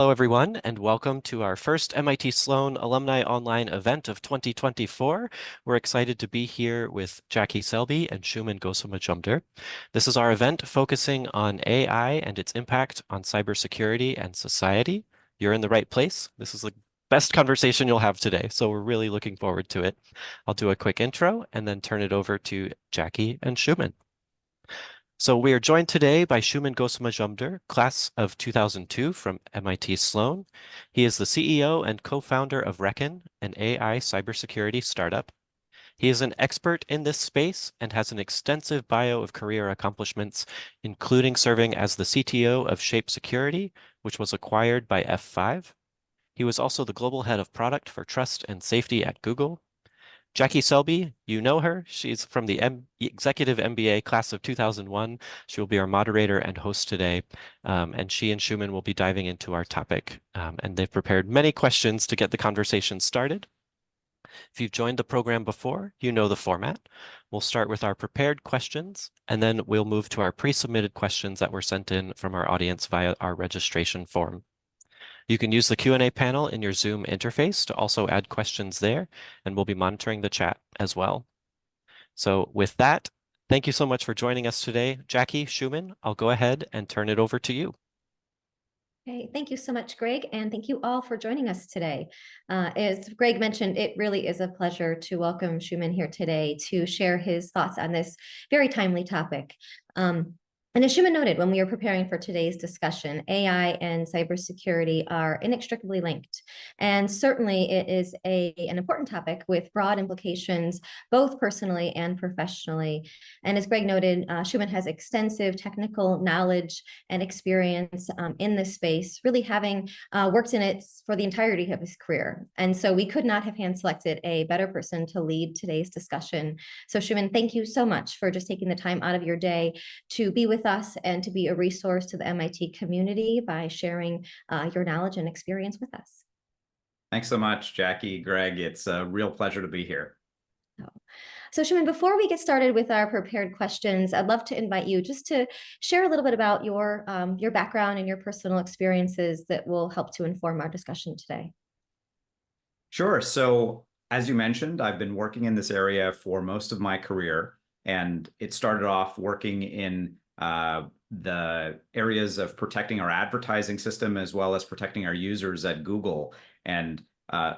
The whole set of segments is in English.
Hello, everyone, and welcome to our first MIT Sloan Alumni Online event of 2024. We're excited to be here with Jackie Selby and Shuman Ghosemajumder. This is our event focusing on AI and its impact on cybersecurity and society. You're in the right place. This is the best conversation you'll have today, so we're really looking forward to it. I'll do a quick intro and then turn it over to Jackie and Shuman. So we are joined today by Shuman Ghosemajumder, class of 2002 from MIT Sloan. He is the CEO and co-founder of Reken, an AI cybersecurity startup. He is an expert in this space and has an extensive bio of career accomplishments, including serving as the CTO of Shape Security, which was acquired by F5. He was also the global head of product for trust and safety at Google. Jackie Selby, you know her. She's from the Executive MBA class of 2001. She will be our moderator and host today. And she and Shuman will be diving into our topic. And they've prepared many questions to get the conversation started. If you've joined the program before, you know the format. We'll start with our prepared questions, and then we'll move to our pre-submitted questions that were sent in from our audience via our registration form. You can use the Q&A panel in your Zoom interface to also add questions there, and we'll be monitoring the chat as well. So with that, thank you so much for joining us today. Jackie, Shuman, I'll go ahead and turn it over to you. Okay, thank you so much, Greg, and thank you all for joining us today. As Greg mentioned, it really is a pleasure to welcome Shuman here today to share his thoughts on this very timely topic. And as Shuman noted, when we were preparing for today's discussion, AI and cybersecurity are inextricably linked. And certainly it is an important topic with broad implications, both personally and professionally. And as Greg noted, Shuman has extensive technical knowledge and experience in this space, really having worked in it for the entirety of his career. And so we could not have hand-selected a better person to lead today's discussion. So Shuman, thank you so much for just taking the time out of your day to be with us and to be a resource to the MIT community by sharing your knowledge and experience with us. Thanks so much, Jackie, Greg. It's a real pleasure to be here. So Shuman, before we get started with our prepared questions, I'd love to invite you just to share a little bit about your background and your personal experiences that will help to inform our discussion today. Sure. So as you mentioned, I've been working in this area for most of my career, and it started off working in the areas of protecting our advertising system as well as protecting our users at Google. And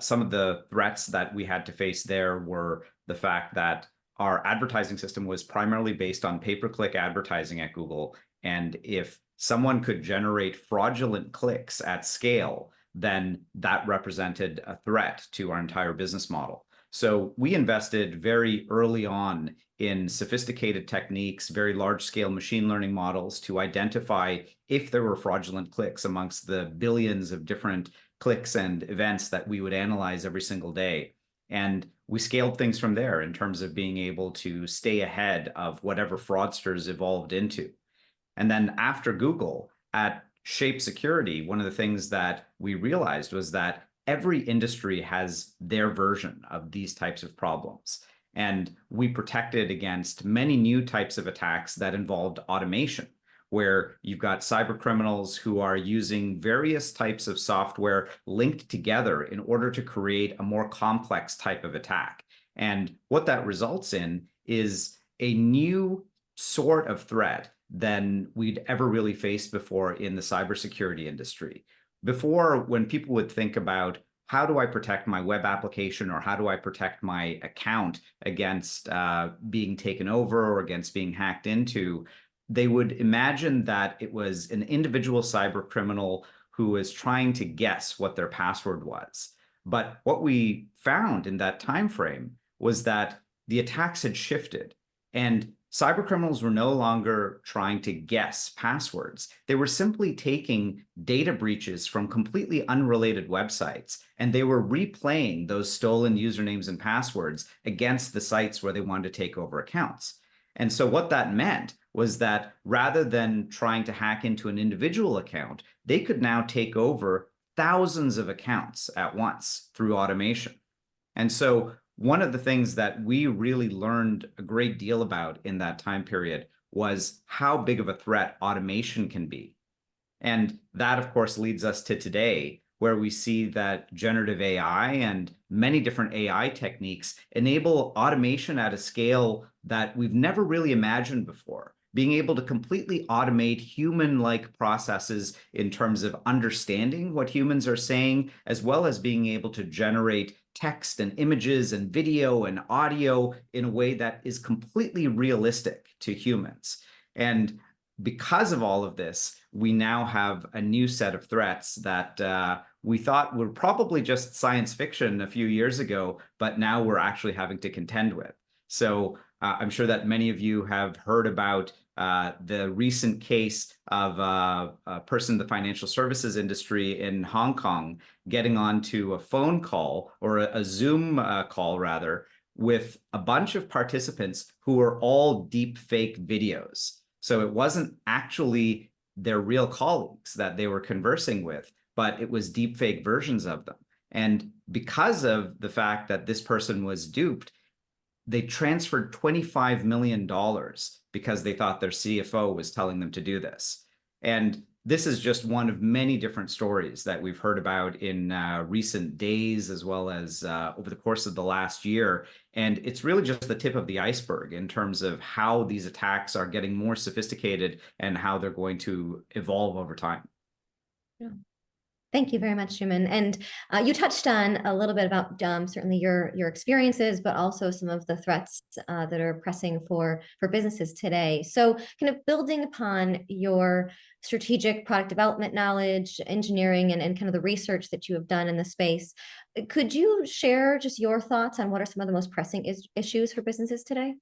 some of the threats that we had to face there were the fact that our advertising system was primarily based on pay-per-click advertising at Google. And if someone could generate fraudulent clicks at scale, then that represented a threat to our entire business model. So we invested very early on in sophisticated techniques, very large-scale machine learning models to identify if there were fraudulent clicks amongst the billions of different clicks and events that we would analyze every single day. And we scaled things from there in terms of being able to stay ahead of whatever fraudsters evolved into. And then after Google, at Shape Security, one of the things that we realized was that every industry has their version of these types of problems. And we protected against many new types of attacks that involved automation, where you've got cyber criminals who are using various types of software linked together in order to create a more complex type of attack. And what that results in is a new sort of threat than we'd ever really faced before in the cybersecurity industry. Before, when people would think about how do I protect my web application or how do I protect my account against being taken over or against being hacked into, they would imagine that it was an individual cyber criminal who was trying to guess what their password was. But what we found in that time frame was that the attacks had shifted, and cyber criminals were no longer trying to guess passwords. They were simply taking data breaches from completely unrelated websites, and they were replaying those stolen usernames and passwords against the sites where they wanted to take over accounts. And so what that meant was that rather than trying to hack into an individual account, they could now take over thousands of accounts at once through automation. And so one of the things that we really learned a great deal about in that time period was how big of a threat automation can be. And that, of course, leads us to today, where we see that generative AI and many different AI techniques enable automation at a scale that we've never really imagined before. Being able to completely automate human-like processes in terms of understanding what humans are saying, as well as being able to generate text and images and video and audio in a way that is completely realistic to humans. And because of all of this, we now have a new set of threats that we thought were probably just science fiction a few years ago, but now we're actually having to contend with. So I'm sure that many of you have heard about the recent case of a person in the financial services industry in Hong Kong getting onto a phone call, or a Zoom call rather, with a bunch of participants who were all deep fake videos. So it wasn't actually their real colleagues that they were conversing with, but it was deep fake versions of them. And because of the fact that this person was duped, they transferred $25 million because they thought their CFO was telling them to do this. And this is just one of many different stories that we've heard about in recent days, as well as over the course of the last year. And it's really just the tip of the iceberg in terms of how these attacks are getting more sophisticated and how they're going to evolve over time. Yeah. Thank you very much, Shuman. And you touched on a little bit about certainly your experiences, but also some of the threats that are pressing for businesses today. So kind of building upon your strategic product development knowledge, engineering, and kind of the research that you have done in the space, could you share just your thoughts on what are some of the most pressing issues for businesses today?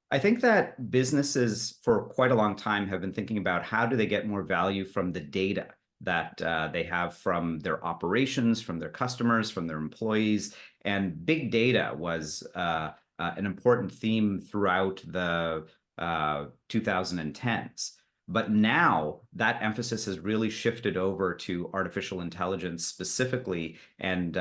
I think that businesses for quite a long time have been thinking about how do they get more value from the data that they have from their operations, from their customers, from their employees. And big data was an important theme throughout the 2010s. But now that emphasis has really shifted over to artificial intelligence specifically, and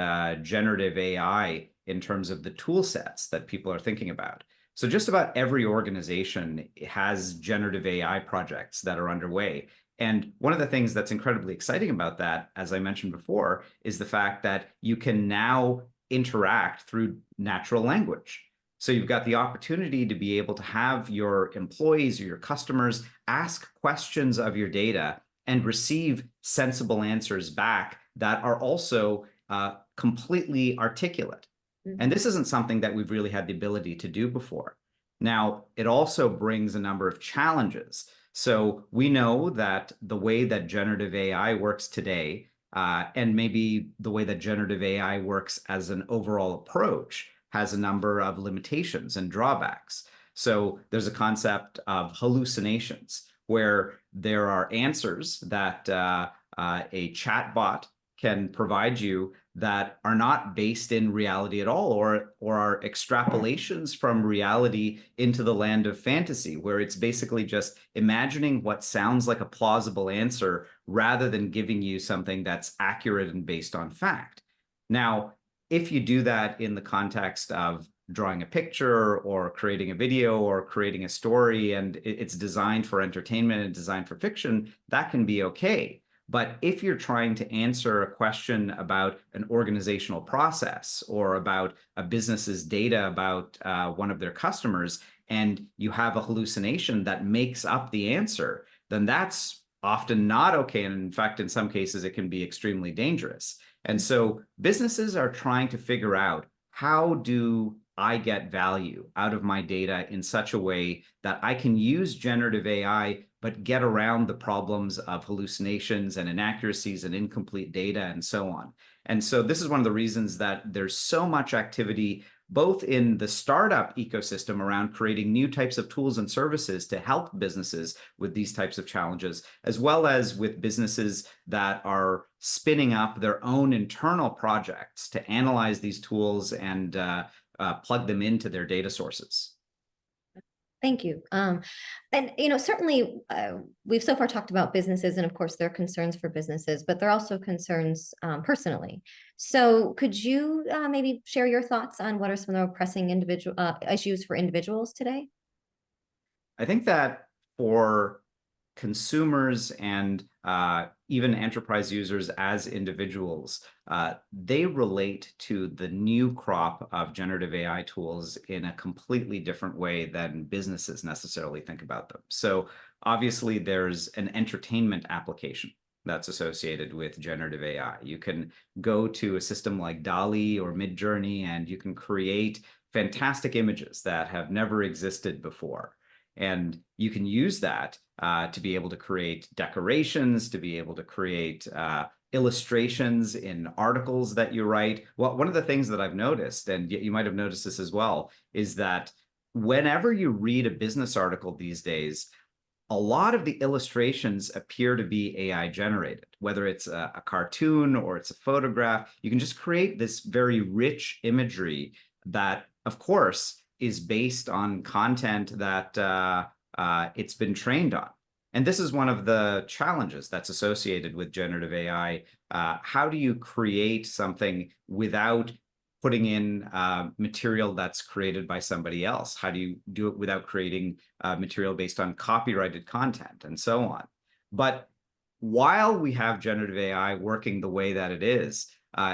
generative AI in terms of the tool sets that people are thinking about. So just about every organization has generative AI projects that are underway. And one of the things that's incredibly exciting about that, as I mentioned before, is the fact that you can now interact through natural language. So you've got the opportunity to be able to have your employees or your customers ask questions of your data and receive sensible answers back that are also completely articulate. And this isn't something that we've really had the ability to do before. Now, it also brings a number of challenges. So we know that the way that generative AI works today, and maybe the way that generative AI works as an overall approach, has a number of limitations and drawbacks. So there's a concept of hallucinations, where there are answers that a chatbot can provide you that are not based in reality at all, or are extrapolations from reality into the land of fantasy, where it's basically just imagining what sounds like a plausible answer rather than giving you something that's accurate and based on fact. Now, if you do that in the context of drawing a picture or creating a video or creating a story, and it's designed for entertainment and designed for fiction, that can be okay. But if you're trying to answer a question about an organizational process or about a business's data about one of their customers, and you have a hallucination that makes up the answer, then that's often not okay. And in fact, in some cases, it can be extremely dangerous. And so businesses are trying to figure out, how do I get value out of my data in such a way that I can use generative AI, but get around the problems of hallucinations and inaccuracies and incomplete data and so on. And so this is one of the reasons that there's so much activity, both in the startup ecosystem around creating new types of tools and services to help businesses with these types of challenges, as well as with businesses that are spinning up their own internal projects to analyze these tools and plug them into their data sources. Thank you. And, certainly we've so far talked about businesses and of course there are concerns for businesses, but there are also concerns personally. So could you maybe share your thoughts on what are some of the pressing issues for individuals today? I think that for consumers and even enterprise users as individuals, they relate to the new crop of generative AI tools in a completely different way than businesses necessarily think about them. So obviously, there's an entertainment application that's associated with generative AI. You can go to a system like DALL-E or Midjourney, and you can create fantastic images that have never existed before. And you can use that to be able to create decorations, to be able to create illustrations in articles that you write. Well, one of the things that I've noticed, and you might have noticed this as well, is that whenever you read a business article these days, a lot of the illustrations appear to be AI generated, whether it's a cartoon or it's a photograph. You can just create this very rich imagery that, of course, is based on content that it's been trained on. And this is one of the challenges that's associated with generative AI. How do you create something without putting in material that's created by somebody else? How do you do it without creating material based on copyrighted content and so on? But while we have generative AI working the way that it is,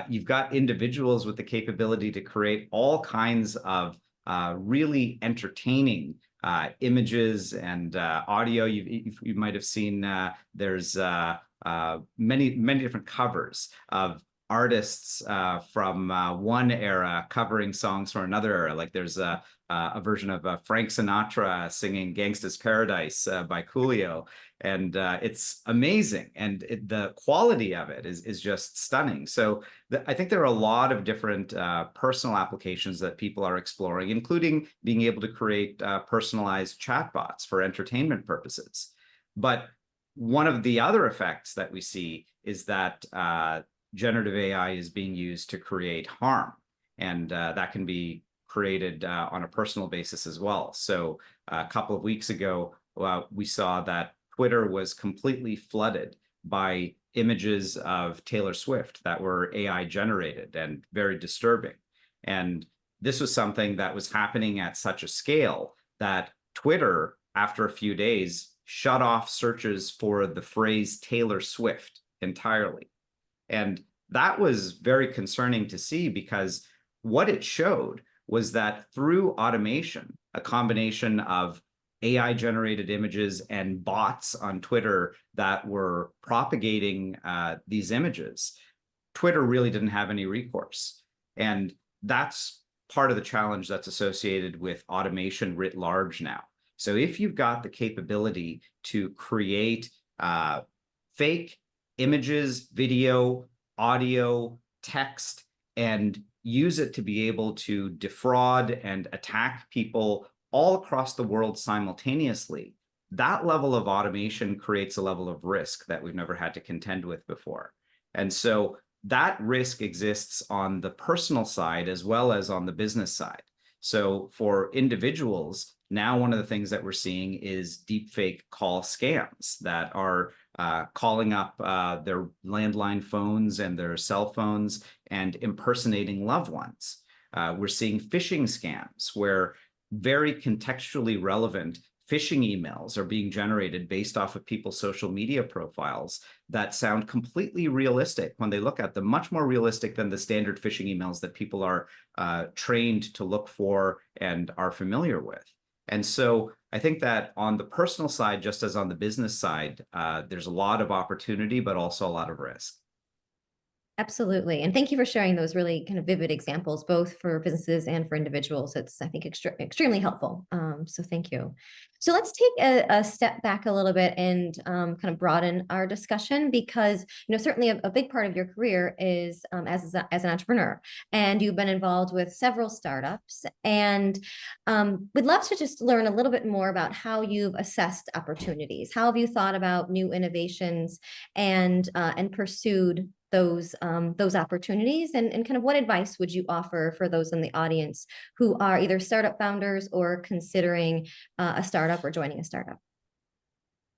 you've got individuals with the capability to create all kinds of really entertaining images and audio. You might have seen there's many different covers of artists from one era covering songs from another era. Like there's a version of Frank Sinatra singing Gangsta's Paradise by Coolio. And it's amazing. And the quality of it is just stunning. So I think there are a lot of different personal applications that people are exploring, including being able to create personalized chatbots for entertainment purposes. But one of the other effects that we see is that generative AI is being used to create harm. And that can be created on a personal basis as well. So a couple of weeks ago, we saw that Twitter was completely flooded by images of Taylor Swift that were AI generated and very disturbing. And this was something that was happening at such a scale that Twitter, after a few days, shut off searches for the phrase Taylor Swift entirely. And that was very concerning to see, because what it showed was that through automation, a combination of AI-generated images and bots on Twitter that were propagating these images, Twitter really didn't have any recourse. And that's part of the challenge that's associated with automation writ large now. So if you've got the capability to create fake images, video, audio, text, and use it to be able to defraud and attack people all across the world simultaneously, that level of automation creates a level of risk that we've never had to contend with before. And so that risk exists on the personal side as well as on the business side. So for individuals, now one of the things that we're seeing is deepfake call scams that are calling up their landline phones and their cell phones and impersonating loved ones. We're seeing phishing scams where very contextually relevant phishing emails are being generated based off of people's social media profiles that sound completely realistic when they look at them, much more realistic than the standard phishing emails that people are trained to look for and are familiar with. And so I think that on the personal side, just as on the business side, there's a lot of opportunity, but also a lot of risk. Absolutely. And thank you for sharing those really kind of vivid examples, both for businesses and for individuals. It's, I think, extremely helpful. So thank you. So let's take a step back a little bit and kind of broaden our discussion, because, certainly a big part of your career is as an entrepreneur, and you've been involved with several startups, and we'd love to just learn a little bit more about how you've assessed opportunities. How have you thought about new innovations and pursued those opportunities, and kind of what advice would you offer for those in the audience who are either startup founders or considering a startup or joining a startup?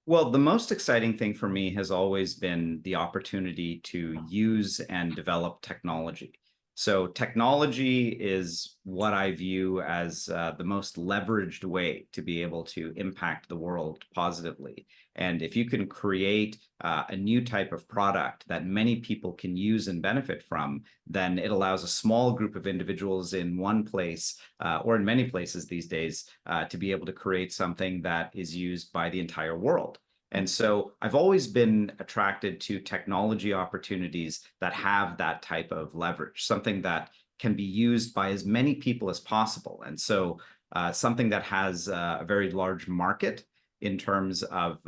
Well, the most exciting thing for me has always been the opportunity to use and develop technology. So technology is what I view as the most leveraged way to be able to impact the world positively. And if you can create a new type of product that many people can use and benefit from, then it allows a small group of individuals in one place, or in many places these days, to be able to create something that is used by the entire world. And so I've always been attracted to technology opportunities that have that type of leverage, something that can be used by as many people as possible. And so something that has a very large market in terms of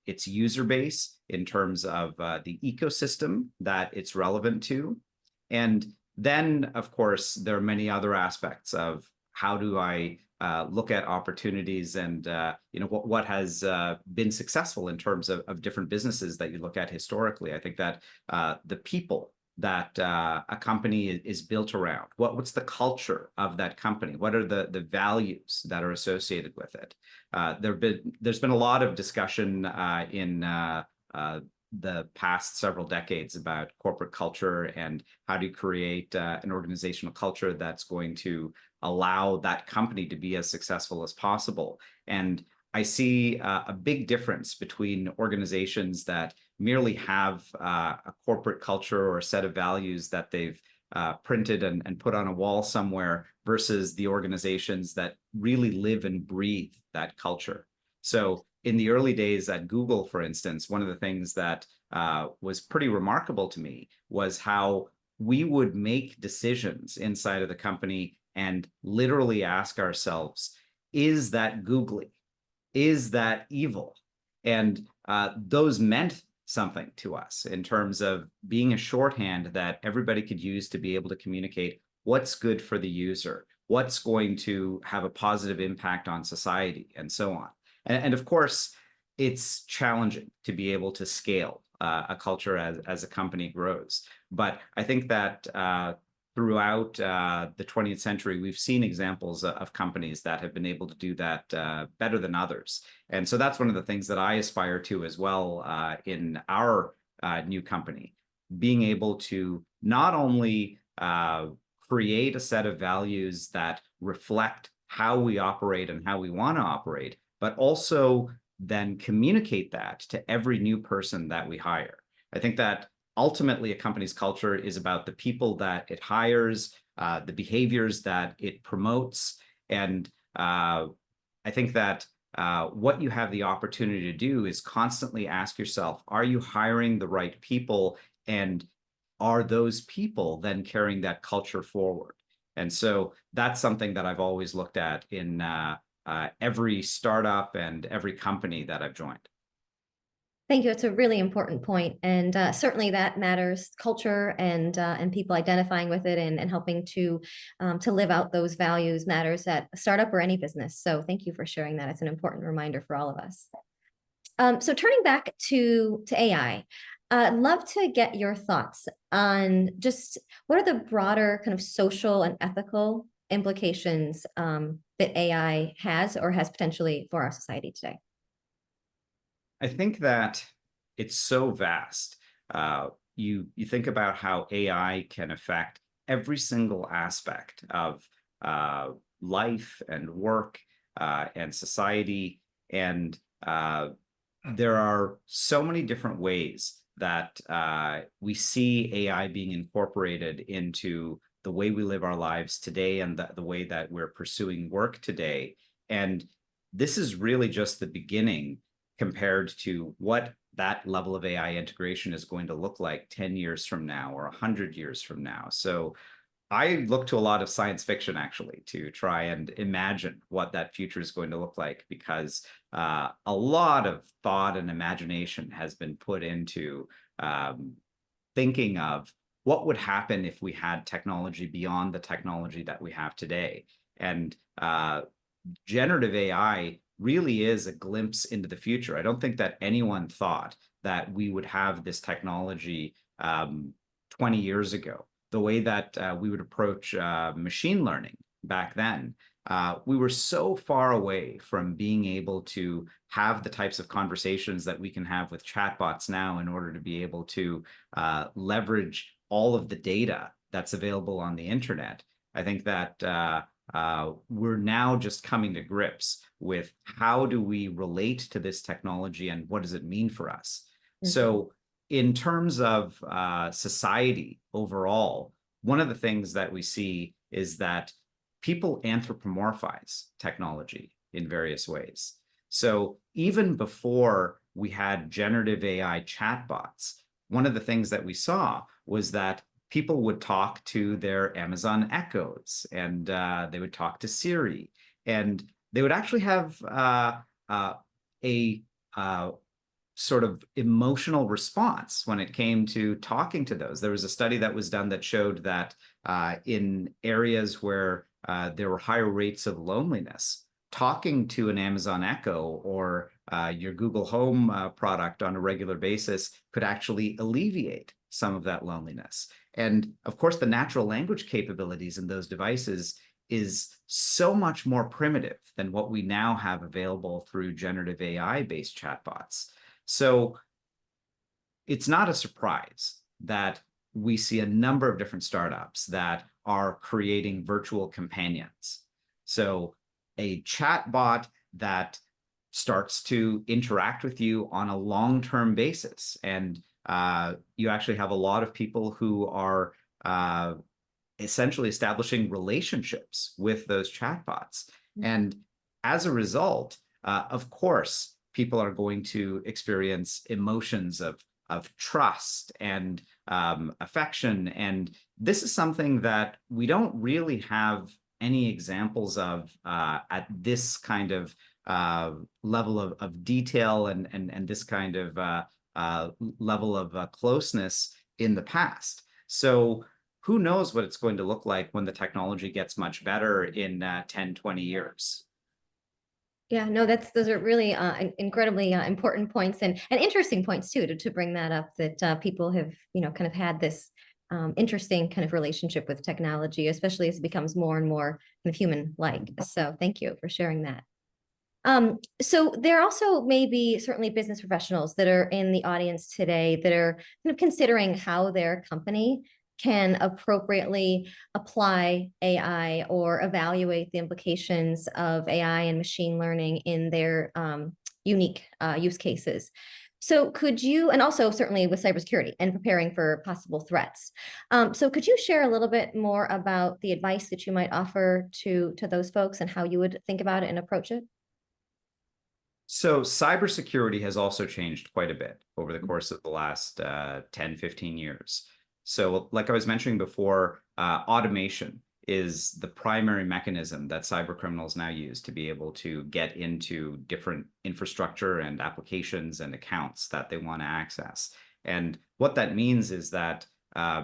its user base, in terms of the ecosystem that it's relevant to. And then, of course, there are many other aspects of how do I look at opportunities and what has been successful in terms of different businesses that you look at historically. I think that the people that a company is built around, what's the culture of that company, what are the values that are associated with it. There's been a lot of discussion in the past several decades about corporate culture and how to create an organizational culture that's going to allow that company to be as successful as possible. And I see a big difference between organizations that merely have a corporate culture or a set of values that they've printed and put on a wall somewhere versus the organizations that really live and breathe that culture. So in the early days at Google, for instance, one of the things that was pretty remarkable to me was how we would make decisions inside of the company and literally ask ourselves, is that googly? Is that evil? And those meant something to us in terms of being a shorthand that everybody could use to be able to communicate what's good for the user, what's going to have a positive impact on society, and so on. And of course, it's challenging to be able to scale a culture as a company grows. But I think that throughout the 20th century, we've seen examples of companies that have been able to do that better than others. And so that's one of the things that I aspire to as well in our new company, being able to not only create a set of values that reflect how we operate and how we want to operate, but also then communicate that to every new person that we hire. I think that ultimately a company's culture is about the people that it hires, the behaviors that it promotes. And I think that what you have the opportunity to do is constantly ask yourself, are you hiring the right people? And are those people then carrying that culture forward? And so that's something that I've always looked at in every startup and every company that I've joined. Thank you. It's a really important point, and certainly that matters. Culture and people identifying with it and helping to live out those values matters at a startup or any business. So thank you for sharing that. It's an important reminder for all of us. So turning back to AI, I'd love to get your thoughts on just what are the broader kind of social and ethical implications that AI has or has potentially for our society today. I think that it's so vast. You think about how AI can affect every single aspect of life and work and society. And there are so many different ways that we see AI being incorporated into the way we live our lives today and the way that we're pursuing work today. And this is really just the beginning compared to what that level of AI integration is going to look like 10 years from now or 100 years from now. So I look to a lot of science fiction actually to try and imagine what that future is going to look like, because a lot of thought and imagination has been put into thinking of what would happen if we had technology beyond the technology that we have today. And generative AI really is a glimpse into the future. I don't think that anyone thought that we would have this technology 20 years ago. The way that we would approach machine learning back then, we were so far away from being able to have the types of conversations that we can have with chatbots now in order to be able to leverage all of the data that's available on the internet. I think that we're now just coming to grips with how do we relate to this technology and what does it mean for us. Mhm. So in terms of society overall, one of the things that we see is that people anthropomorphize technology in various ways. So even before we had generative AI chatbots, one of the things that we saw was that people would talk to their Amazon Echoes, and they would talk to Siri, and they would actually have a sort of emotional response when it came to talking to those. There was a study that was done that showed that in areas where there were higher rates of loneliness, talking to an Amazon Echo or your Google Home product on a regular basis could actually alleviate some of that loneliness. And of course, the natural language capabilities in those devices is so much more primitive than what we now have available through generative AI-based chatbots. So it's not a surprise that we see a number of different startups that are creating virtual companions. So a chatbot that starts to interact with you on a long-term basis. And you actually have a lot of people who are essentially establishing relationships with those chatbots. And as a result, of course, people are going to experience emotions of trust and affection. And this is something that we don't really have any examples of at this kind of level of detail and this kind of level of closeness in the past. So who knows what it's going to look like when the technology gets much better in 10, 20 years. Yeah, no, those are really incredibly important points and interesting points too, to bring that up, that people have, kind of had this interesting kind of relationship with technology, especially as it becomes more and more kind of human-like. So thank you for sharing that. So there also may be certainly business professionals that are in the audience today that are kind of considering how their company can appropriately apply AI or evaluate the implications of AI and machine learning in their unique use cases. So could you, and also certainly with cybersecurity and preparing for possible threats. So could you share a little bit more about the advice that you might offer to those folks and how you would think about it and approach it? So cybersecurity has also changed quite a bit over the course of the last 10, 15 years. So like I was mentioning before, automation is the primary mechanism that cyber criminals now use to be able to get into different infrastructure and applications and accounts that they want to access. And what that means is that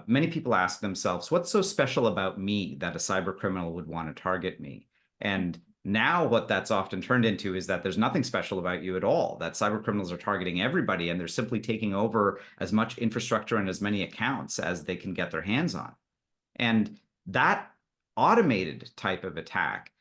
many people ask themselves, what's so special about me that a cyber criminal would want to target me? And now what that's often turned into is that there's nothing special about you at all, that cyber criminals are targeting everybody and they're simply taking over as much infrastructure and as many accounts as they can get their hands on. And that automated type of attack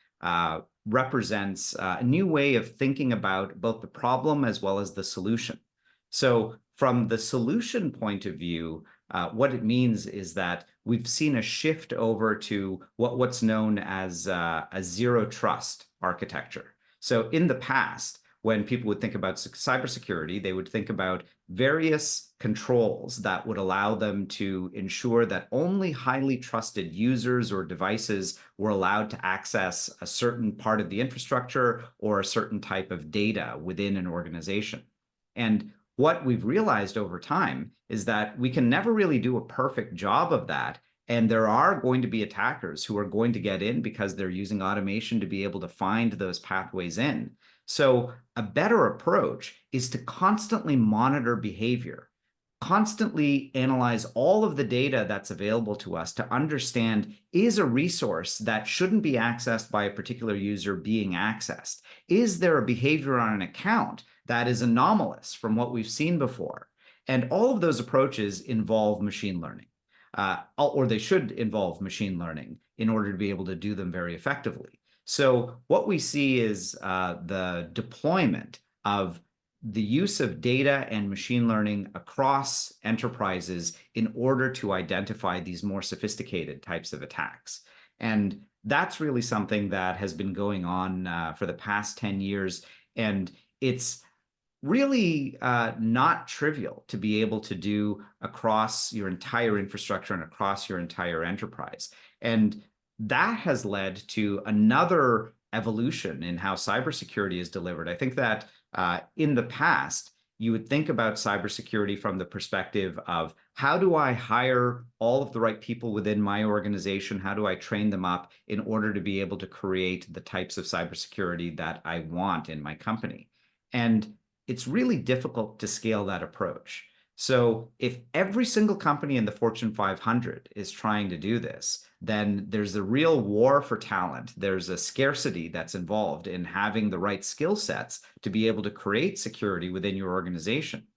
represents a new way of thinking about both the problem as well as the solution. So from the solution point of view, what it means is that we've seen a shift over to what's known as a zero trust architecture. So in the past, when people would think about cybersecurity, they would think about various controls that would allow them to ensure that only highly trusted users or devices were allowed to access a certain part of the infrastructure or a certain type of data within an organization. And what we've realized over time is that we can never really do a perfect job of that. And there are going to be attackers who are going to get in because they're using automation to be able to find those pathways in. So a better approach is to constantly monitor behavior, constantly analyze all of the data that's available to us to understand, is a resource that shouldn't be accessed by a particular user being accessed? Is there a behavior on an account that is anomalous from what we've seen before? And all of those approaches involve machine learning, or they should involve machine learning in order to be able to do them very effectively. So what we see is the deployment of the use of data and machine learning across enterprises in order to identify these more sophisticated types of attacks. And that's really something that has been going on for the past 10 years. And it's really not trivial to be able to do across your entire infrastructure and across your entire enterprise. And that has led to another evolution in how cybersecurity is delivered. I think that in the past, you would think about cybersecurity from the perspective of how do I hire all of the right people within my organization? How do I train them up in order to be able to create the types of cybersecurity that I want in my company? And it's really difficult to scale that approach. So if every single company in the Fortune 500 is trying to do this, then there's a real war for talent. There's a scarcity that's involved in having the right skill sets to be able to create security within your organization.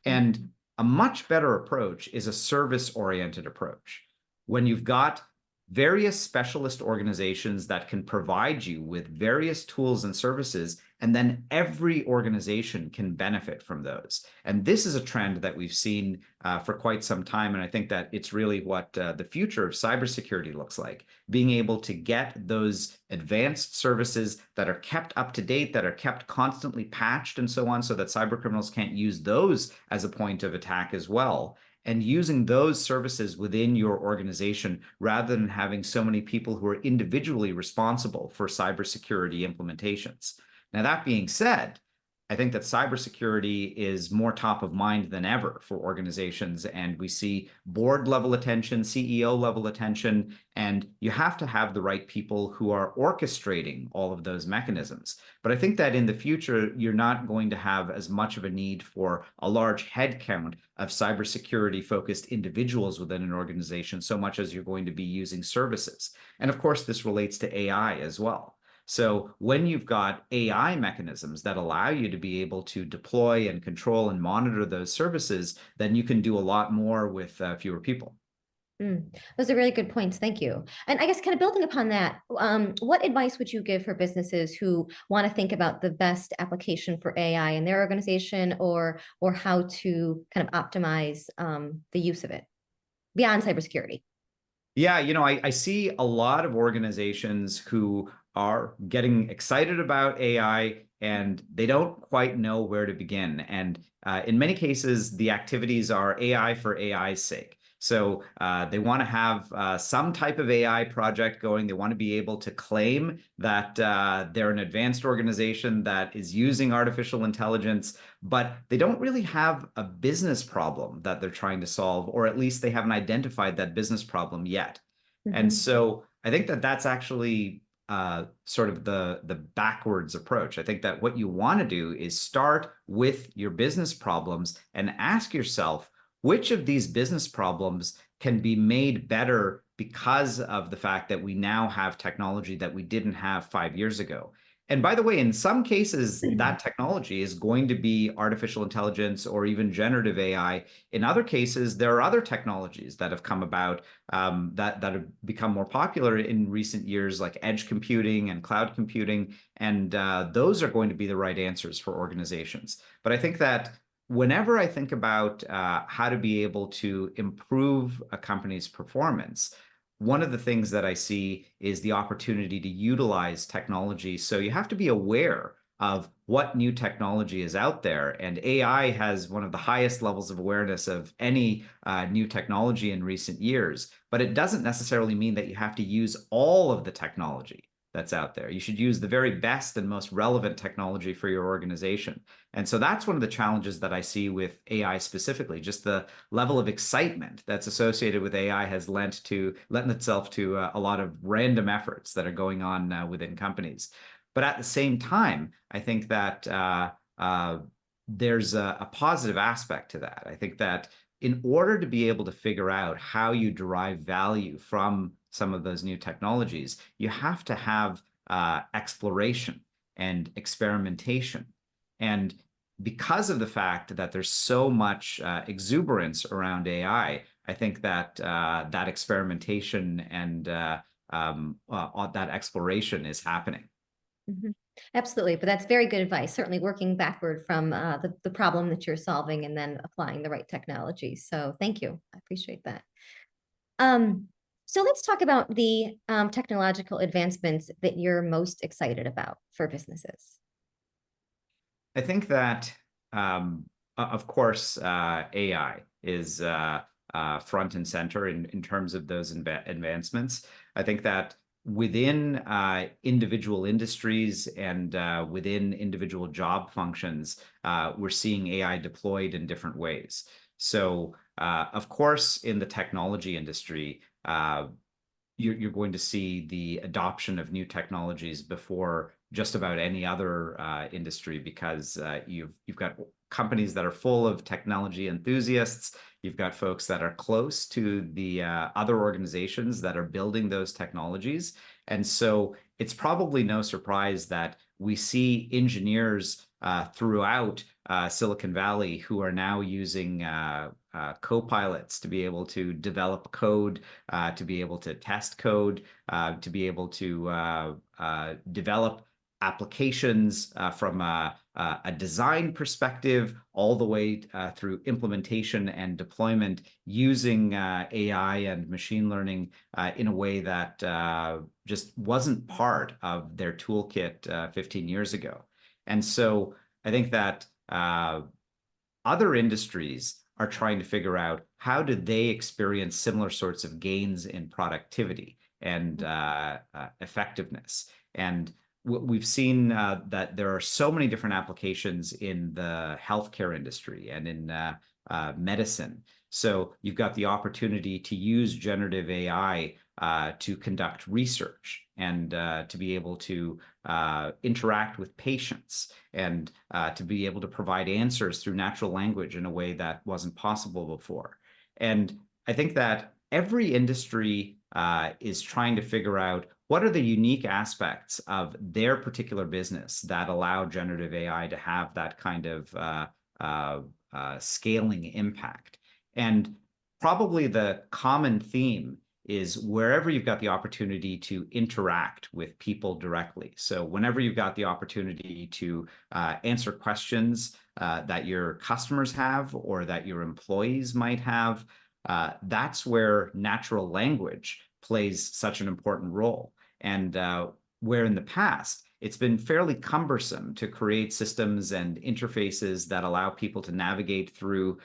And a much better approach is a service-oriented approach. When you've got various specialist organizations that can provide you with various tools and services, and then every organization can benefit from those. And this is a trend that we've seen for quite some time. And I think that it's really what the future of cybersecurity looks like, being able to get those advanced services that are kept up to date, that are kept constantly patched and so on, so that cybercriminals can't use those as a point of attack as well. And using those services within your organization rather than having so many people who are individually responsible for cybersecurity implementations. Now, that being said, I think that cybersecurity is more top of mind than ever for organizations, and we see board level attention, CEO level attention, and you have to have the right people who are orchestrating all of those mechanisms. But I think that in the future, you're not going to have as much of a need for a large headcount of cybersecurity focused individuals within an organization, so much as you're going to be using services. And of course, this relates to AI as well. So when you've got AI mechanisms that allow you to be able to deploy and control and monitor those services, then you can do a lot more with fewer people. Those are really good points. Thank you. And I guess kind of building upon that, what advice would you give for businesses who want to think about the best application for AI in their organization, or how to kind of optimize the use of it beyond cybersecurity? Yeah, I see a lot of organizations who are getting excited about AI and they don't quite know where to begin. And in many cases, the activities are AI for AI's sake. So they want to have some type of AI project going. They want to be able to claim that they're an advanced organization that is using artificial intelligence, but they don't really have a business problem that they're trying to solve, or at least they haven't identified that business problem yet. And so I think that that's actually sort of the backwards approach. I think that what you want to do is start with your business problems and ask yourself, which of these business problems can be made better because of the fact that we now have technology that we didn't have 5 years ago? And by the way, in some cases, that technology is going to be artificial intelligence or even generative AI. In other cases, there are other technologies that have come about that have become more popular in recent years, like edge computing and cloud computing. And those are going to be the right answers for organizations. But I think that whenever I think about how to be able to improve a company's performance, one of the things that I see is the opportunity to utilize technology. So you have to be aware of what new technology is out there. And AI has one of the highest levels of awareness of any new technology in recent years. But it doesn't necessarily mean that you have to use all of the technology that's out there. You should use the very best and most relevant technology for your organization. And so that's one of the challenges that I see with AI specifically. Just the level of excitement that's associated with AI has lent itself to a lot of random efforts that are going on within companies. But at the same time, I think that there's a positive aspect to that. I think that in order to be able to figure out how you derive value from some of those new technologies, you have to have exploration and experimentation. And because of the fact that there's so much exuberance around AI, I think that that experimentation and that exploration is happening. Absolutely, but that's very good advice. Certainly working backward from the problem that you're solving and then applying the right technology. So thank you. I appreciate that. So let's talk about the technological advancements that you're most excited about for businesses. I think that, of course, AI is front and center in terms of those advancements. I think that within individual industries and within individual job functions, we're seeing AI deployed in different ways. So, of course, in the technology industry, you're going to see the adoption of new technologies before just about any other industry, because you've got companies that are full of technology enthusiasts. You've got folks that are close to the other organizations that are building those technologies. And so it's probably no surprise that we see engineers throughout Silicon Valley who are now using co-pilots to be able to develop code, to be able to test code, to be able to develop applications from a design perspective all the way through implementation and deployment using AI and machine learning in a way that just wasn't part of their toolkit 15 years ago. And so I think that other industries are trying to figure out how do they experience similar sorts of gains in productivity and effectiveness. And we've seen that there are so many different applications in the healthcare industry and in medicine. So you've got the opportunity to use generative AI to conduct research and to be able to interact with patients and to be able to provide answers through natural language in a way that wasn't possible before. And I think that every industry is trying to figure out what are the unique aspects of their particular business that allow generative AI to have that kind of scaling impact. And probably the common theme is wherever you've got the opportunity to interact with people directly. So whenever you've got the opportunity to answer questions that your customers have or that your employees might have, that's where natural language plays such an important role. And where in the past, it's been fairly cumbersome to create systems and interfaces that allow people to navigate through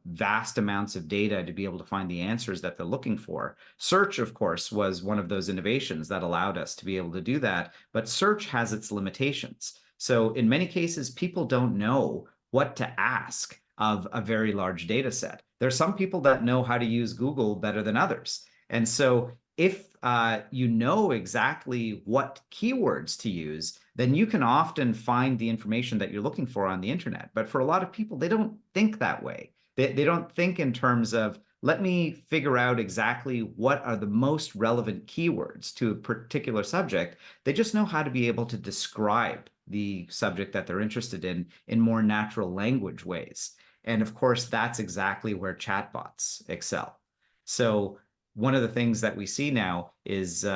vast amounts of data to be able to find the answers that they're looking for. Search, of course, was one of those innovations that allowed us to be able to do that, but search has its limitations. So in many cases, people don't know what to ask of a very large data set. There are some people that know how to use Google better than others. And so if you know exactly what keywords to use, then you can often find the information that you're looking for on the internet. But for a lot of people, they don't think that way. They don't think in terms of, let me figure out exactly what are the most relevant keywords to a particular subject. They just know how to be able to describe the subject that they're interested in more natural language ways. And of course, that's exactly where chatbots excel. So one of the things that we see now is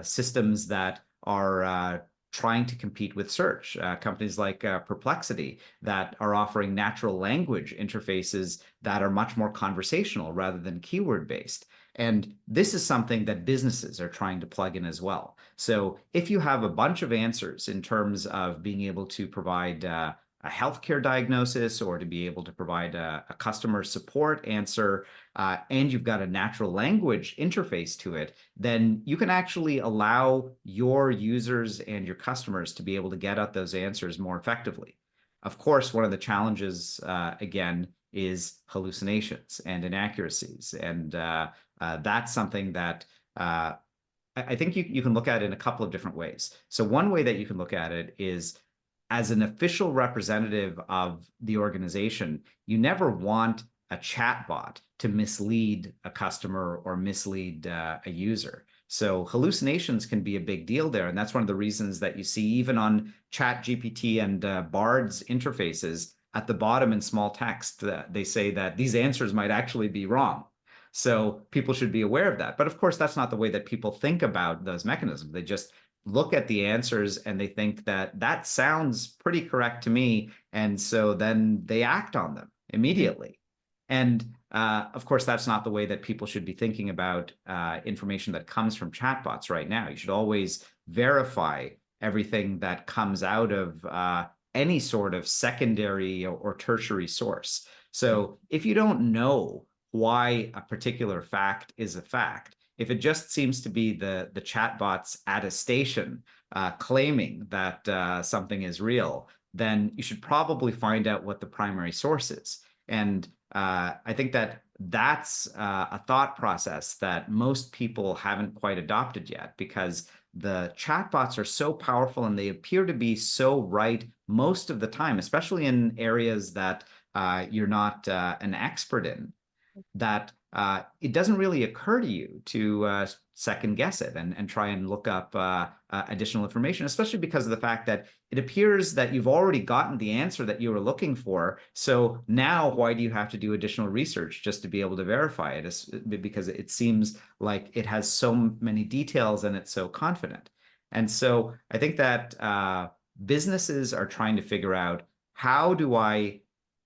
systems that are trying to compete with search. Companies like Perplexity that are offering natural language interfaces that are much more conversational rather than keyword-based. And this is something that businesses are trying to plug in as well. So if you have a bunch of answers in terms of being able to provide a healthcare diagnosis or to be able to provide a customer support answer, and you've got a natural language interface to it, then you can actually allow your users and your customers to be able to get at those answers more effectively. Of course, one of the challenges, again, is hallucinations and inaccuracies. And that's something that I think you can look at it in a couple of different ways. So one way that you can look at it is as an official representative of the organization, you never want a chatbot to mislead a customer or mislead a user. So hallucinations can be a big deal there. And that's one of the reasons that you see even on ChatGPT and Bard's interfaces at the bottom in small text, they say that these answers might actually be wrong. So people should be aware of that. But of course, that's not the way that people think about those mechanisms. They just look at the answers and they think that that sounds pretty correct to me. And so then they act on them immediately. And Of course, that's not the way that people should be thinking about information that comes from chatbots right now. You should always verify everything that comes out of any sort of secondary or tertiary source. So if you don't know why a particular fact is a fact, if it just seems to be the chatbot's attestation claiming that something is real, then you should probably find out what the primary source is. And I think that that's a thought process that most people haven't quite adopted yet, because the chatbots are so powerful and they appear to be so right most of the time, especially in areas that you're not an expert in, that it doesn't really occur to you to second guess it and try and look up additional information, especially because of the fact that it appears that you've already gotten the answer that you were looking for. So now why do you have to do additional research just to be able to verify it? It's because it seems like it has so many details and it's so confident. And so I think that businesses are trying to figure out, how do I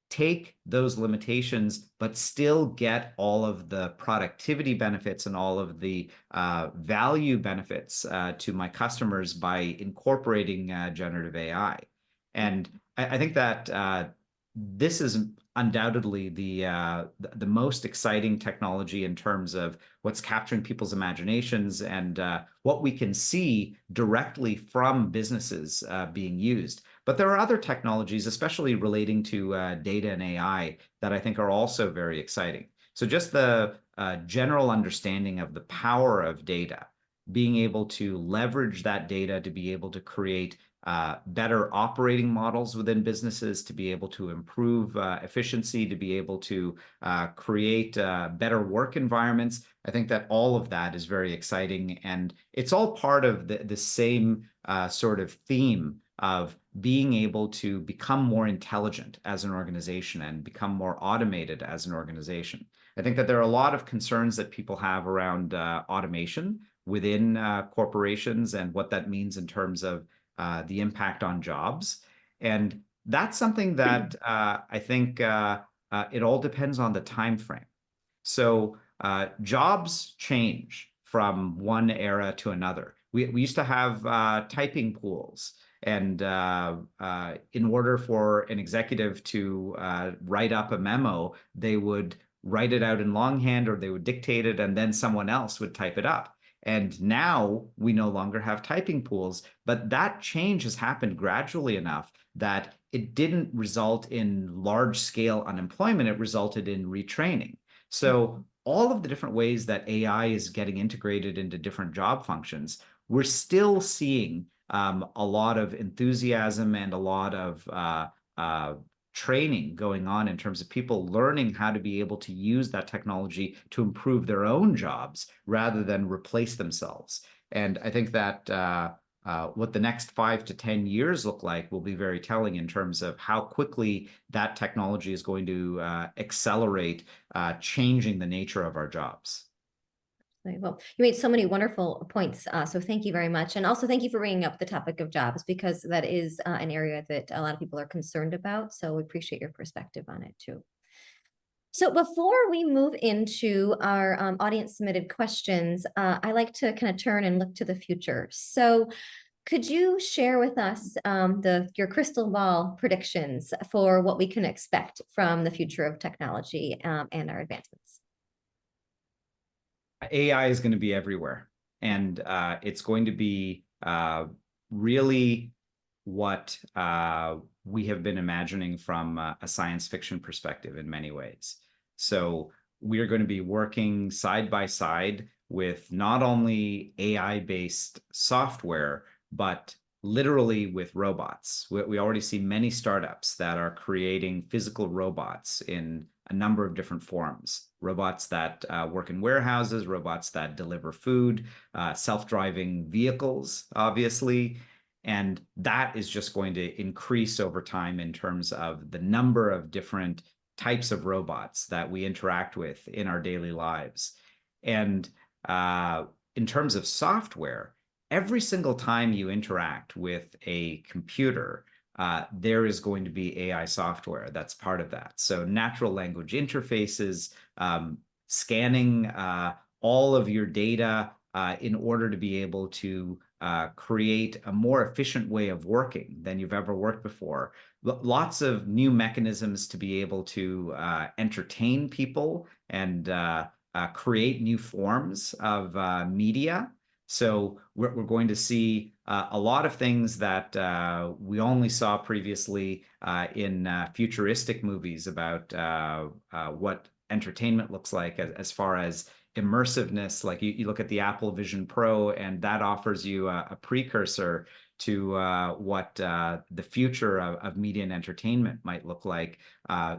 take those limitations, but still get all of the productivity benefits and all of the value benefits to my customers by incorporating generative AI. And I think that this is undoubtedly the most exciting technology in terms of what's capturing people's imaginations and what we can see directly from businesses being used. But there are other technologies, especially relating to data and AI, that I think are also very exciting. So just the general understanding of the power of data, being able to leverage that data to be able to create better operating models within businesses, to be able to improve efficiency, to be able to create better work environments. I think that all of that is very exciting, and it's all part of the same sort of theme of being able to become more intelligent as an organization and become more automated as an organization. I think that there are a lot of concerns that people have around automation within corporations and what that means in terms of the impact on jobs. And that's something that I think it all depends on the time frame. So jobs change from one era to another. We used to have typing pools. And in order for an executive to write up a memo, they would write it out in longhand, or they would dictate it, and then someone else would type it up. And now we no longer have typing pools, but that change has happened gradually enough that it didn't result in large-scale unemployment. It resulted in retraining. So all of the different ways that AI is getting integrated into different job functions, we're still seeing a lot of enthusiasm and a lot of training going on in terms of people learning how to be able to use that technology to improve their own jobs rather than replace themselves. And I think that what the next 5 to 10 years look like will be very telling in terms of how quickly that technology is going to accelerate changing the nature of our jobs. Well, you made so many wonderful points, so thank you very much. And also thank you for bringing up the topic of jobs, because that is an area that a lot of people are concerned about. So we appreciate your perspective on it too. So before we move into our audience submitted questions, I like to kind of turn and look to the future. So could you share with us your crystal ball predictions for what we can expect from the future of technology and our advancements? AI is going to be everywhere, and it's going to be really what we have been imagining from a science fiction perspective in many ways. So we are going to be working side by side with not only AI-based software, but literally with robots. We already see many startups that are creating physical robots in a number of different forms. Robots that work in warehouses, robots that deliver food, self-driving vehicles, obviously. And that is just going to increase over time in terms of the number of different types of robots that we interact with in our daily lives. And in terms of software, every single time you interact with a computer, there is going to be AI software that's part of that. So natural language interfaces, scanning all of your data in order to be able to create a more efficient way of working than you've ever worked before. Lots of new mechanisms to be able to entertain people and create new forms of media. So we're going to see a lot of things that we only saw previously in futuristic movies about what entertainment looks like as far as immersiveness. Like you look at the Apple Vision Pro, and that offers you a precursor to what the future of media and entertainment might look like,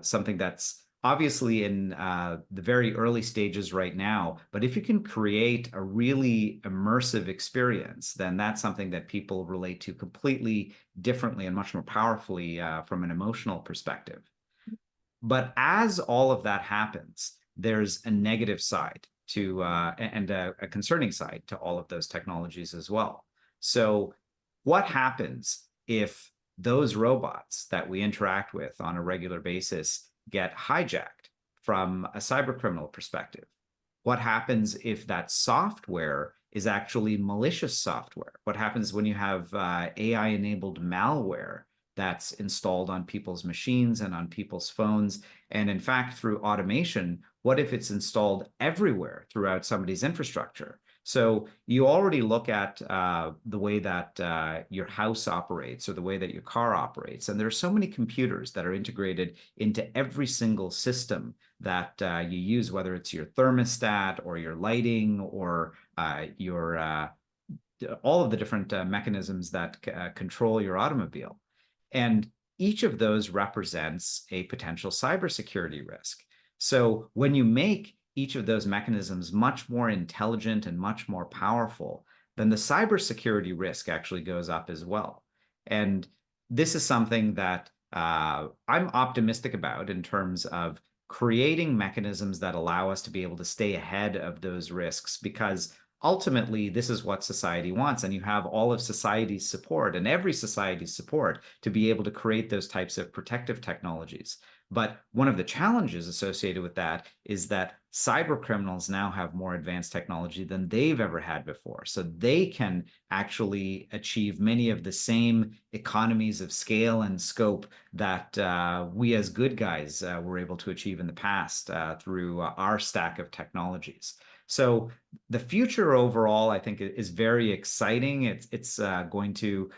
something that's obviously in the very early stages right now. But if you can create a really immersive experience, then that's something that people relate to completely differently and much more powerfully from an emotional perspective. But as all of that happens, there's a negative side to and a concerning side to all of those technologies as well. So what happens if those robots that we interact with on a regular basis get hijacked from a cyber criminal perspective? What happens if that software is actually malicious software? What happens when you have AI-enabled malware that's installed on people's machines and on people's phones? And in fact, through automation, what if it's installed everywhere throughout somebody's infrastructure? So you already look at the way that your house operates or the way that your car operates. And there are so many computers that are integrated into every single system that you use, whether it's your thermostat or your lighting or your all of the different mechanisms that control your automobile. And each of those represents a potential cybersecurity risk. So when you make each of those mechanisms much more intelligent and much more powerful, then the cybersecurity risk actually goes up as well. And this is something that I'm optimistic about in terms of creating mechanisms that allow us to be able to stay ahead of those risks, because ultimately this is what society wants. And you have all of society's support and every society's support to be able to create those types of protective technologies. But one of the challenges associated with that is that cyber criminals now have more advanced technology than they've ever had before. So they can actually achieve many of the same economies of scale and scope that we as good guys were able to achieve in the past through our stack of technologies. So the future overall, I think, is very exciting. It's going to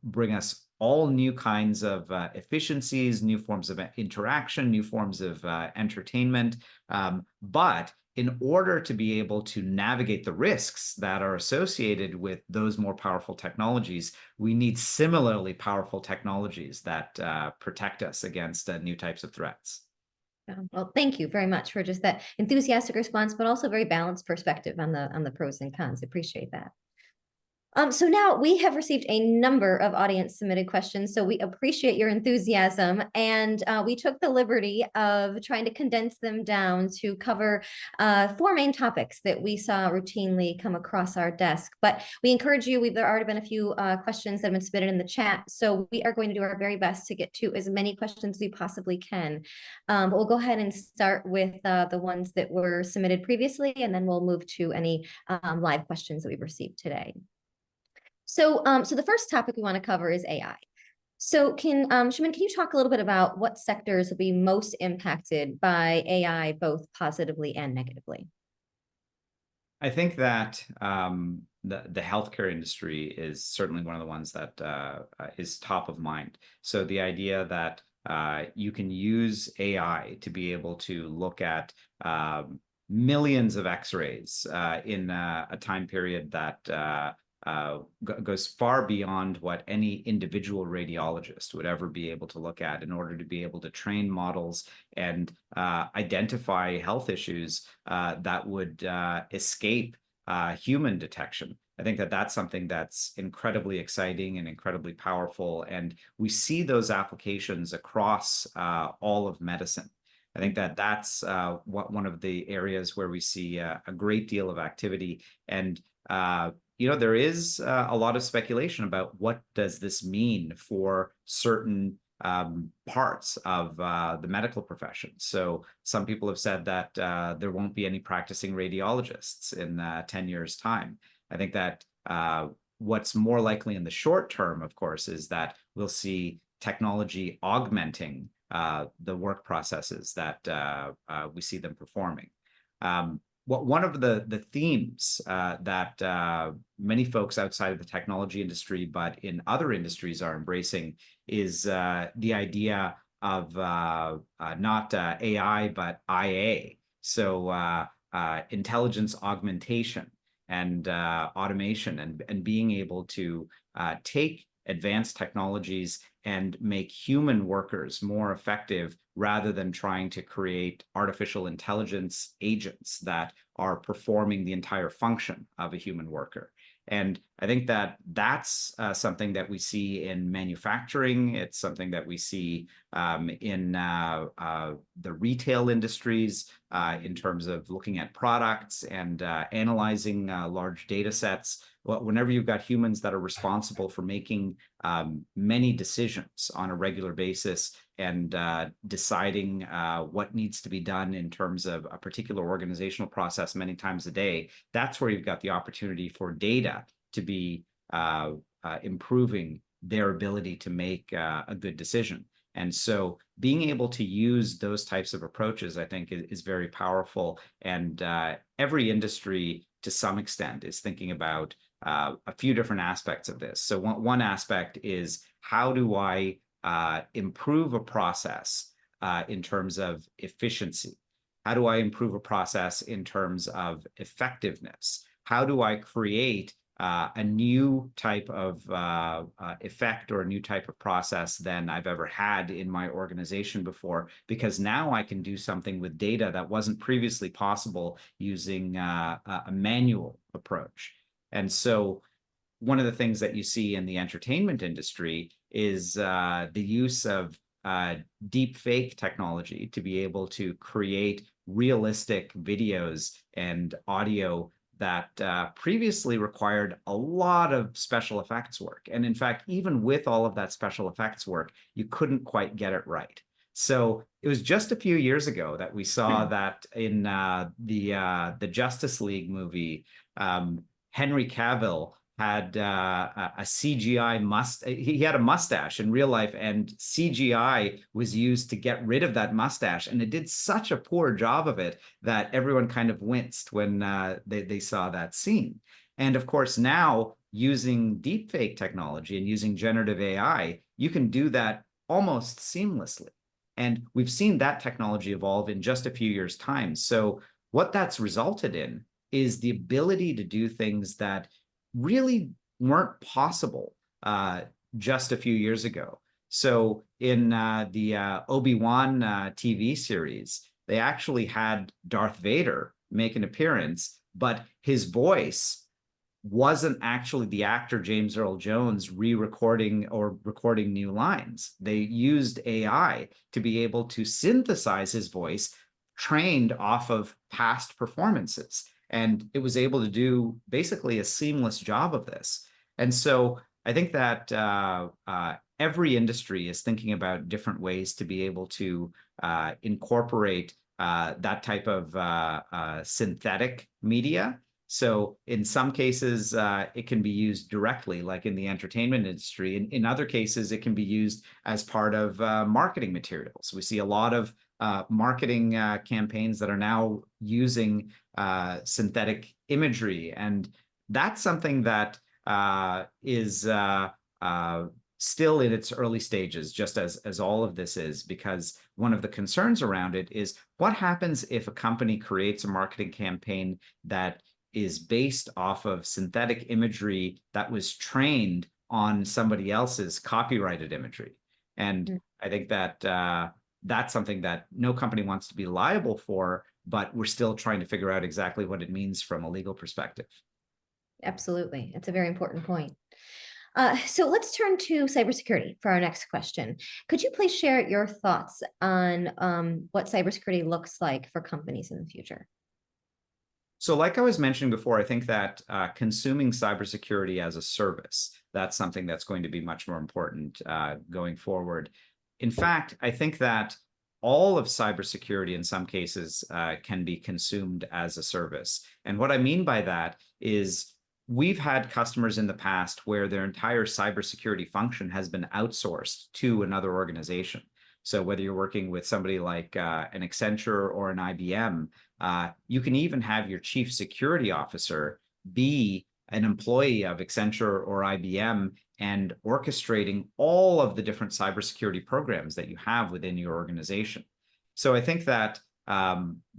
bring us all new kinds of efficiencies, new forms of interaction, new forms of entertainment. But in order to be able to navigate the risks that are associated with those more powerful technologies, we need similarly powerful technologies that protect us against new types of threats. Well, thank you very much for just that enthusiastic response, but also very balanced perspective on the pros and cons. Appreciate that. So now we have received a number of audience submitted questions, so we appreciate your enthusiasm, and we took the liberty of trying to condense them down to cover 4 main topics that we saw routinely come across our desk. But we encourage you, there already been a few questions that have been submitted in the chat, so we are going to do our very best to get to as many questions as we possibly can. But we'll go ahead and start with the ones that were submitted previously, and then we'll move to any live questions that we've received today. So the first topic we want to cover is AI. So Shuman, can you talk a little bit about what sectors will be most impacted by AI, both positively and negatively? I think that the healthcare industry is certainly one of the ones that is top of mind. So the idea that you can use AI to be able to look at millions of X-rays in a time period that goes far beyond what any individual radiologist would ever be able to look at, in order to be able to train models and identify health issues that would escape human detection. I think that that's something that's incredibly exciting and incredibly powerful. And we see those applications across all of medicine. I think that that's one of the areas where we see a great deal of activity. And there is a lot of speculation about what does this mean for certain parts of the medical profession. So some people have said that there won't be any practicing radiologists in 10 years' time. I think that what's more likely in the short term, of course, is that we'll see technology augmenting the work processes that we see them performing. One of the themes that many folks outside of the technology industry, but in other industries, are embracing is the idea of not AI, but IA. So intelligence augmentation and automation, and being able to take advanced technologies and make human workers more effective rather than trying to create artificial intelligence agents that are performing the entire function of a human worker. And I think that that's something that we see in manufacturing. It's something that we see in the retail industries in terms of looking at products and analyzing large data sets. Whenever you've got humans that are responsible for making many decisions on a regular basis and deciding what needs to be done in terms of a particular organizational process many times a day, that's where you've got the opportunity for data to be improving their ability to make a good decision. And so being able to use those types of approaches, I think, is very powerful. And every industry, to some extent, is thinking about a few different aspects of this. So one aspect is, how do I improve a process in terms of efficiency? How do I improve a process in terms of effectiveness? How do I create a new type of effect or a new type of process than I've ever had in my organization before? Because now I can do something with data that wasn't previously possible using a manual approach. And so one of the things that you see in the entertainment industry is the use of deep fake technology to be able to create realistic videos and audio that previously required a lot of special effects work. And in fact, even with all of that special effects work, you couldn't quite get it right. So it was just a few years ago that we saw that in the Justice League movie, Henry Cavill had a CGI he had a mustache in real life, and CGI was used to get rid of that mustache. And it did such a poor job of it that everyone kind of winced when they saw that scene. And of course, now using deepfake technology and using generative AI, you can do that almost seamlessly. And we've seen that technology evolve in just a few years' time. So what that's resulted in is the ability to do things that really weren't possible just a few years ago. So in the Obi-Wan TV series, they actually had Darth Vader make an appearance, but his voice wasn't actually the actor James Earl Jones re-recording or recording new lines. They used AI to be able to synthesize his voice, trained off of past performances. And it was able to do basically a seamless job of this. And so I think that every industry is thinking about different ways to be able to incorporate that type of synthetic media. So in some cases, it can be used directly, like in the entertainment industry. In other cases, it can be used as part of marketing materials. We see a lot of marketing campaigns that are now using synthetic imagery. And that's something that is still in its early stages, just as all of this is, because one of the concerns around it is, what happens if a company creates a marketing campaign that is based off of synthetic imagery that was trained on somebody else's copyrighted imagery? And I think that that's something that no company wants to be liable for, but we're still trying to figure out exactly what it means from a legal perspective. Absolutely. It's a very important point. So let's turn to cybersecurity for our next question. Could you please share your thoughts on what cybersecurity looks like for companies in the future? So like I was mentioning before, I think that consuming cybersecurity as a service, that's something that's going to be much more important going forward. In fact, I think that all of cybersecurity in some cases can be consumed as a service. And what I mean by that is we've had customers in the past where their entire cybersecurity function has been outsourced to another organization. So whether you're working with somebody like an Accenture or an IBM, you can even have your chief security officer be an employee of Accenture or IBM and orchestrating all of the different cybersecurity programs that you have within your organization. So I think that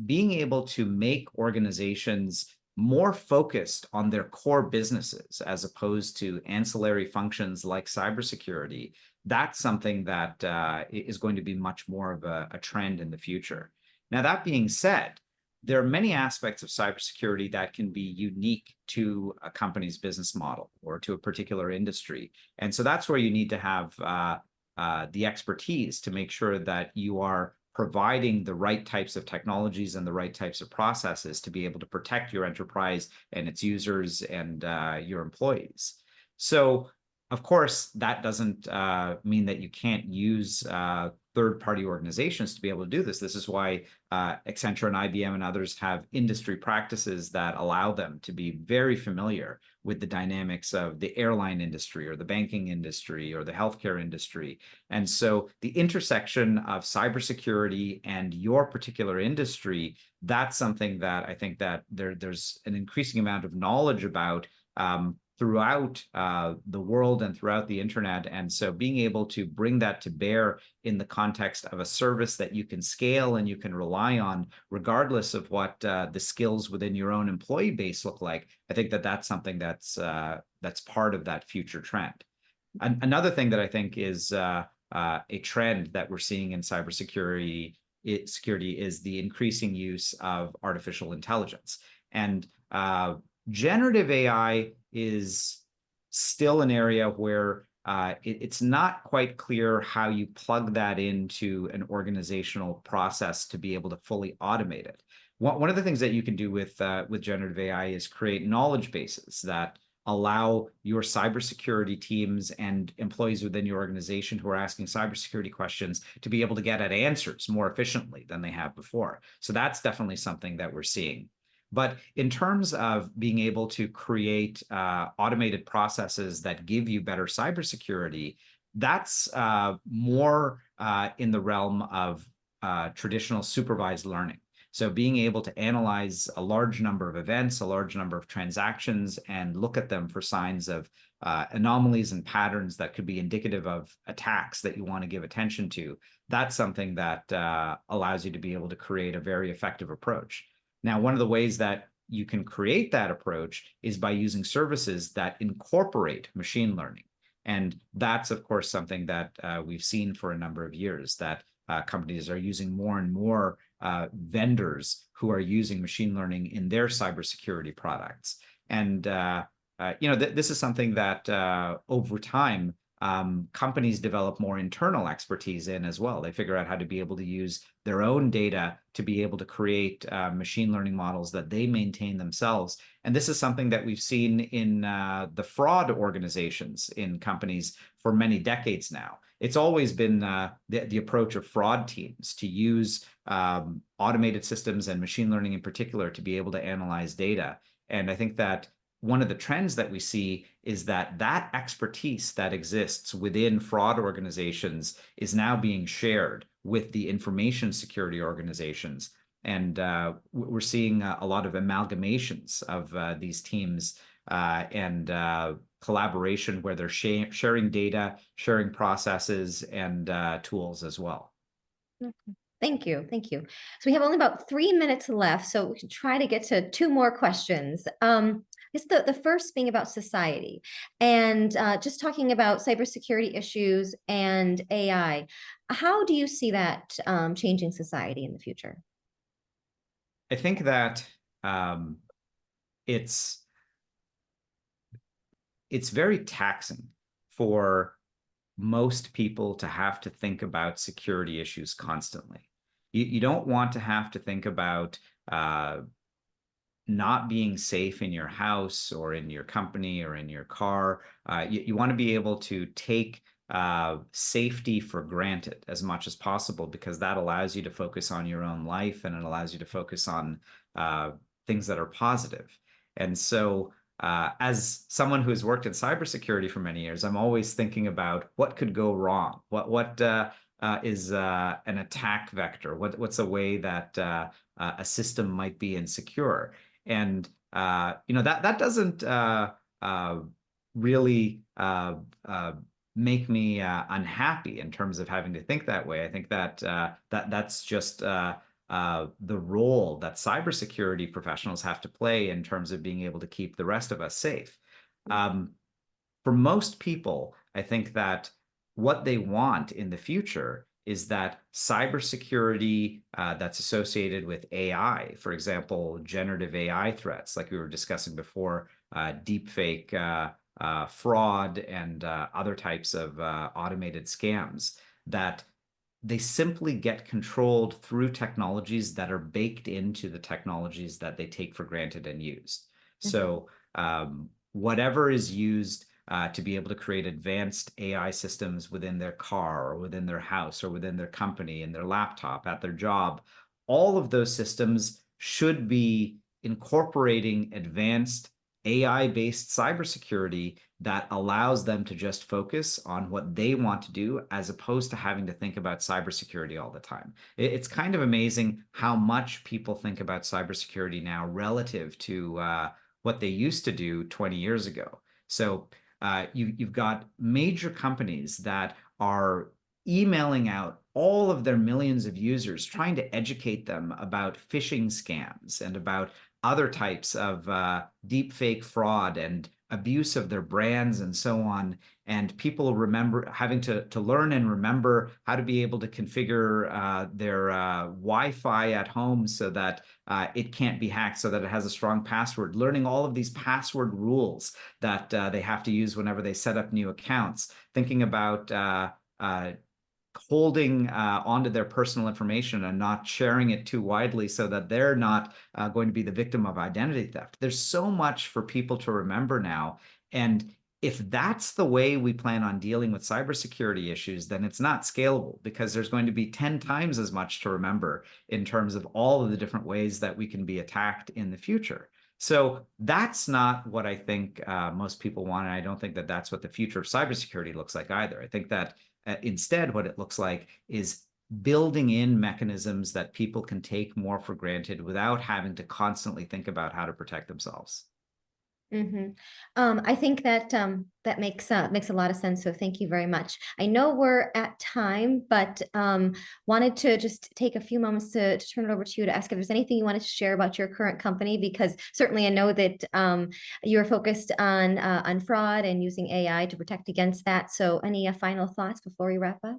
being able to make organizations more focused on their core businesses as opposed to ancillary functions like cybersecurity, that's something that is going to be much more of a trend in the future. Now, that being said, there are many aspects of cybersecurity that can be unique to a company's business model or to a particular industry. And so that's where you need to have the expertise to make sure that you are providing the right types of technologies and the right types of processes to be able to protect your enterprise and its users and your employees. So, of course, that doesn't mean that you can't use third-party organizations to be able to do this. This is why Accenture and IBM and others have industry practices that allow them to be very familiar with the dynamics of the airline industry or the banking industry or the healthcare industry. And so the intersection of cybersecurity and your particular industry, that's something that I think that there's an increasing amount of knowledge about throughout the world and throughout the internet. And so being able to bring that to bear in the context of a service that you can scale and you can rely on, regardless of what the skills within your own employee base look like, I think that that's something that's part of that future trend. Another thing that I think is a trend that we're seeing in cybersecurity is the increasing use of artificial intelligence. And generative AI is still an area where it's not quite clear how you plug that into an organizational process to be able to fully automate it. One of the things that you can do with generative AI is create knowledge bases that allow your cybersecurity teams and employees within your organization who are asking cybersecurity questions to be able to get at answers more efficiently than they have before. So that's definitely something that we're seeing. But in terms of being able to create automated processes that give you better cybersecurity, that's more in the realm of traditional supervised learning. So being able to analyze a large number of events, a large number of transactions, and look at them for signs of anomalies and patterns that could be indicative of attacks that you want to give attention to, that's something that allows you to be able to create a very effective approach. Now, one of the ways that you can create that approach is by using services that incorporate machine learning. And that's, of course, something that we've seen for a number of years, that companies are using more and more vendors who are using machine learning in their cybersecurity products. And, this is something that over time, companies develop more internal expertise in as well. They figure out how to be able to use their own data to be able to create machine learning models that they maintain themselves. And this is something that we've seen in the fraud organizations in companies for many decades now. It's always been the approach of fraud teams to use automated systems and machine learning in particular to be able to analyze data. And I think that one of the trends that we see is that expertise that exists within fraud organizations is now being shared with the information security organizations. And we're seeing a lot of amalgamations of these teams and collaboration where they're sharing data, sharing processes and tools as well. Okay. Thank you. Thank you. So we have only about 3 minutes left, so we should try to get to 2 more questions. It's the first being about society and just talking about cybersecurity issues and AI. How do you see that changing society in the future? I think that it's very taxing for most people to have to think about security issues constantly. You don't want to have to think about not being safe in your house or in your company or in your car. You want to be able to take safety for granted as much as possible, because that allows you to focus on your own life, and it allows you to focus on things that are positive. And so, as someone who's worked in cybersecurity for many years, I'm always thinking about what could go wrong. What is an attack vector? What's a way that a system might be insecure? And that doesn't really make me unhappy in terms of having to think that way. I think that that's just the role that cybersecurity professionals have to play in terms of being able to keep the rest of us safe. For most people, I think that what they want in the future is that cybersecurity that's associated with AI, for example, generative AI threats, like we were discussing before, deepfake fraud, and other types of automated scams, that they simply get controlled through technologies that are baked into the technologies that they take for granted and used. So whatever is used to be able to create advanced AI systems within their car or within their house or within their company, in their laptop, at their job, all of those systems should be incorporating advanced AI-based cybersecurity that allows them to just focus on what they want to do, as opposed to having to think about cybersecurity all the time. It's kind of amazing how much people think about cybersecurity now relative to what they used to do 20 years ago. So you've got major companies that are emailing out all of their millions of users, trying to educate them about phishing scams and about other types of deep fake fraud and abuse of their brands and so on. And people having to learn and remember how to be able to configure their Wi-Fi at home so that it can't be hacked, so that it has a strong password, learning all of these password rules that they have to use whenever they set up new accounts, thinking about holding onto their personal information and not sharing it too widely so that they're not going to be the victim of identity theft. There's so much for people to remember now. And if that's the way we plan on dealing with cybersecurity issues, then it's not scalable, because there's going to be 10 times as much to remember in terms of all of the different ways that we can be attacked in the future. So that's not what I think most people want. And I don't think that that's what the future of cybersecurity looks like either. I think that instead, what it looks like is building in mechanisms that people can take more for granted without having to constantly think about how to protect themselves. I think that that makes a lot of sense. So thank you very much. I know we're at time, but wanted to just take a few moments to turn it over to you to ask if there's anything you wanted to share about your current company, because certainly I know that you're focused on fraud and using AI to protect against that. So any final thoughts before we wrap up?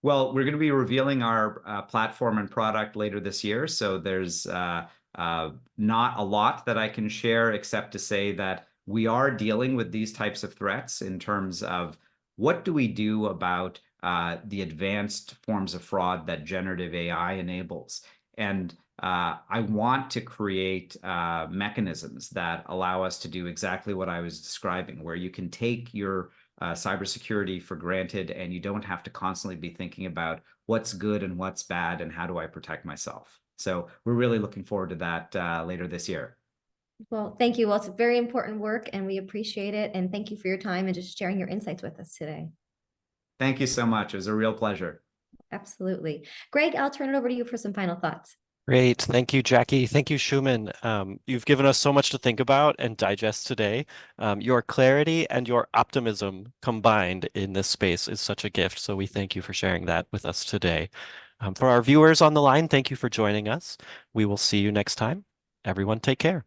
Well, we're going to be revealing our platform and product later this year. So there's not a lot that I can share, except to say that we are dealing with these types of threats in terms of what do we do about the advanced forms of fraud that generative AI enables. And I want to create mechanisms that allow us to do exactly what I was describing, where you can take your cybersecurity for granted, and you don't have to constantly be thinking about what's good and what's bad and how do I protect myself. So we're really looking forward to that later this year. Well, thank you. Well, it's very important work and we appreciate it. And thank you for your time and just sharing your insights with us today. Thank you so much. It was a real pleasure. Absolutely. Greg, I'll turn it over to you for some final thoughts. Great. Thank you, Jackie. Thank you, Shuman. You've given us so much to think about and digest today. Your clarity and your optimism combined in this space is such a gift. So we thank you for sharing that with us today. For our viewers on the line, thank you for joining us. We will see you next time. Everyone, take care.